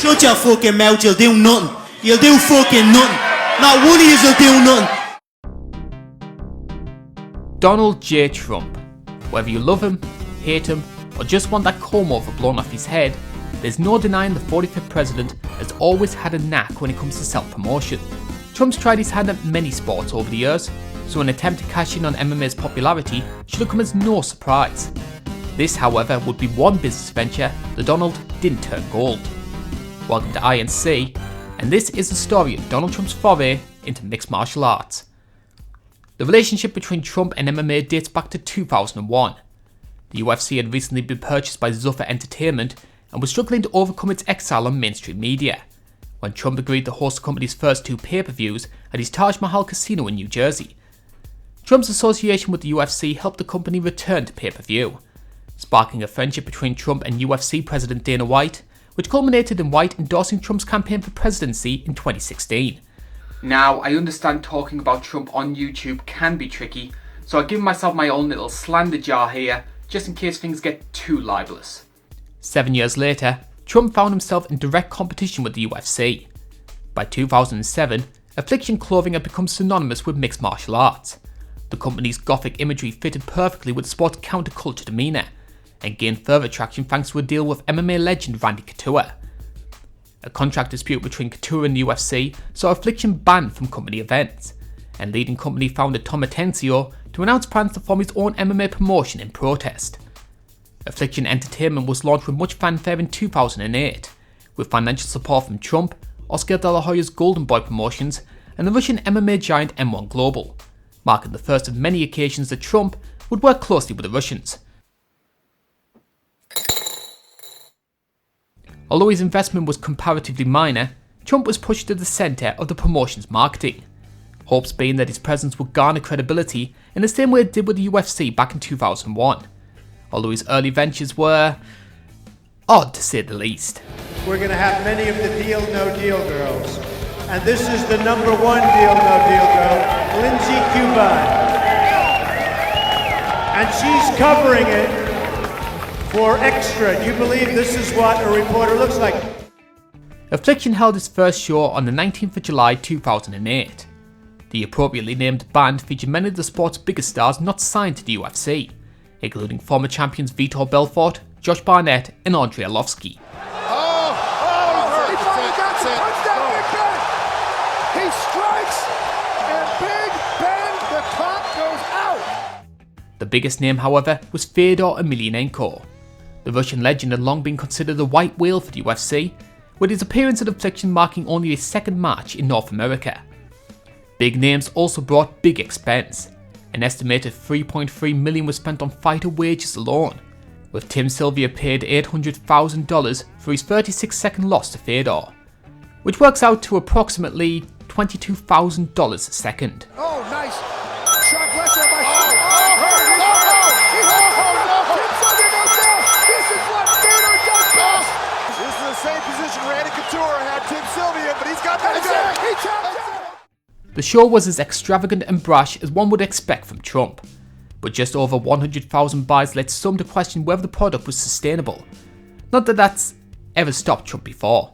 Shut your fucking mouth, you'll do nothing. You'll do fucking nothing. Not one of yous will do nothing. Donald J. Trump. Whether you love him, hate him, or just want that comb over blown off his head, there's no denying the 45th president has always had a knack when it comes to self-promotion. Trump's tried his hand at many sports over the years, so an attempt to cash in on MMA's popularity should have come as no surprise. This, however, would be one business venture that Donald didn't turn gold. Welcome to INC, and this is the story of Donald Trump's foray into mixed martial arts. The relationship between Trump and MMA dates back to 2001. The UFC had recently been purchased by Zuffa Entertainment and was struggling to overcome its exile on mainstream media, when Trump agreed to host the company's first two pay-per-views at his Taj Mahal casino in New Jersey. Trump's association with the UFC helped the company return to pay-per-view, sparking a friendship between Trump and UFC President Dana White, which culminated in White endorsing Trump's campaign for presidency in 2016. Now, I understand talking about Trump on YouTube can be tricky, so I've given myself my own little slander jar here, just in case things get too libelous. 7 years later, Trump found himself in direct competition with the UFC. By 2007, Affliction clothing had become synonymous with mixed martial arts. The company's gothic imagery fitted perfectly with the sport's counterculture demeanour, and gained further traction thanks to a deal with MMA legend Randy Couture. A contract dispute between Couture and the UFC saw Affliction banned from company events, and leading company founder Tom Atencio to announce plans to form his own MMA promotion in protest. Affliction Entertainment was launched with much fanfare in 2008, with financial support from Trump, Oscar De La Hoya's Golden Boy Promotions, and the Russian MMA giant M1 Global, marking the first of many occasions that Trump would work closely with the Russians. Although his investment was comparatively minor, Trump was pushed to the centre of the promotion's marketing, hopes being that his presence would garner credibility in the same way it did with the UFC back in 2001, although his early ventures were odd to say the least. We're going to have many of the Deal No Deal girls, and this is the number one Deal No Deal girl, Lindsay Cuban, and she's covering it for Extra. Do you believe this is what a reporter looks like? Affliction held its first show on the 19th of July 2008. The appropriately named band featured many of the sport's biggest stars not signed to the UFC, including former champions Vitor Belfort, Josh Barnett, and Andrei Arlovski. He finally got it! Touchdown, Big Ben! He strikes, and Big Ben, the clock goes out! The biggest name, however, was Fedor Emelianenko. The Russian legend had long been considered a white whale for the UFC, with his appearance at Affliction marking only his second match in North America. Big names also brought big expense. An estimated $3.3 million was spent on fighter wages alone, with Tim Sylvia paid $800,000 for his 36-second loss to Fedor, which works out to approximately $22,000 a second. Oh, nice! Shot bless there by This is the same position Randy Couture had Tim Sylvia, but he's got that. The show was as extravagant and brash as one would expect from Trump, but just over 100,000 buys led some to question whether the product was sustainable. Not that that's ever stopped Trump before.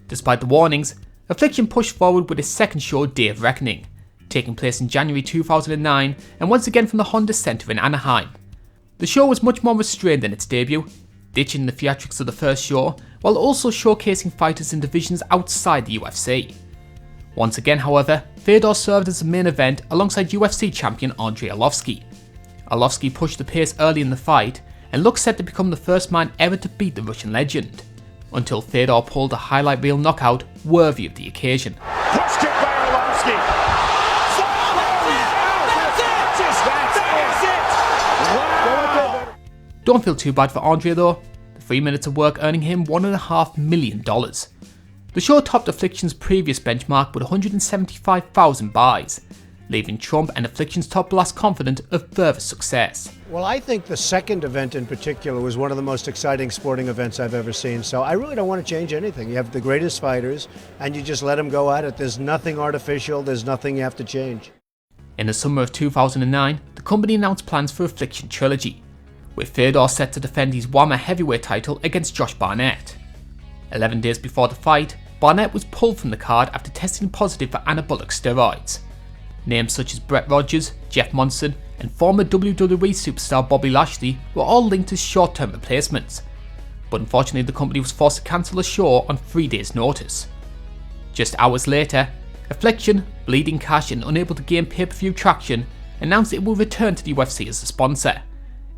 Despite the warnings, Affliction pushed forward with its second show, Day of Reckoning, taking place in January 2009 and once again from the Honda Center in Anaheim. The show was much more restrained than its debut, ditching the theatrics of the first show while also showcasing fighters in divisions outside the UFC. Once again, however, Fedor served as the main event alongside UFC champion Andrei Arlovski. Arlovski pushed the pace early in the fight and looked set to become the first man ever to beat the Russian legend, until Fedor pulled a highlight reel knockout worthy of the occasion. Push kick by Arlovski. Don't feel too bad for Andrei though, the 3 minutes of work earning him $1.5 million. The show topped Affliction's previous benchmark with 175,000 buys, leaving Trump and Affliction's top brass confident of further success. Well, I think the second event in particular was one of the most exciting sporting events I've ever seen, so I really don't want to change anything. You have the greatest fighters, and you just let them go at it. There's nothing artificial, there's nothing you have to change. In the summer of 2009, the company announced plans for Affliction Trilogy, with Fedor set to defend his WAMA heavyweight title against Josh Barnett. 11 days before the fight, Barnett was pulled from the card after testing positive for anabolic steroids. Names such as Brett Rogers, Jeff Monson, and former WWE superstar Bobby Lashley were all linked as short-term replacements, but unfortunately the company was forced to cancel the show on 3 days' notice. Just hours later, Affliction, bleeding cash and unable to gain pay-per-view traction, announced it will return to the UFC as a sponsor,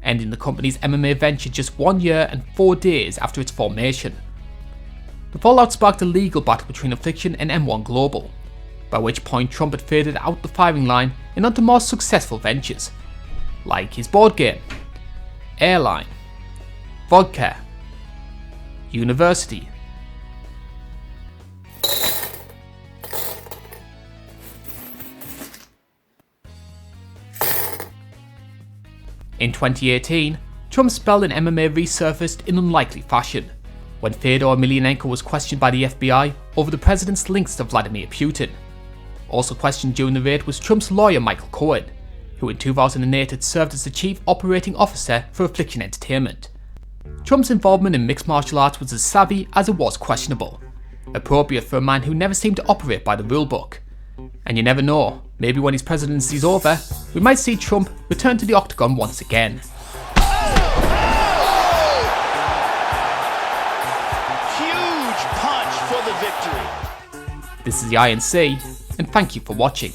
ending the company's MMA venture just 1 year and 4 days after its formation. The fallout sparked a legal battle between Affliction and M1 Global, by which point Trump had faded out the firing line and onto more successful ventures, like his board game, airline, vodka, university. In 2018, Trump's spell in MMA resurfaced in unlikely fashion, when Fedor Emelianenko was questioned by the FBI over the president's links to Vladimir Putin. Also questioned during the raid was Trump's lawyer Michael Cohen, who in 2008 had served as the chief operating officer for Affliction Entertainment. Trump's involvement in mixed martial arts was as savvy as it was questionable, appropriate for a man who never seemed to operate by the rulebook. And you never know, maybe when his presidency's over, we might see Trump return to the octagon once again. Huge punch for the victory. This is the INC, and thank you for watching.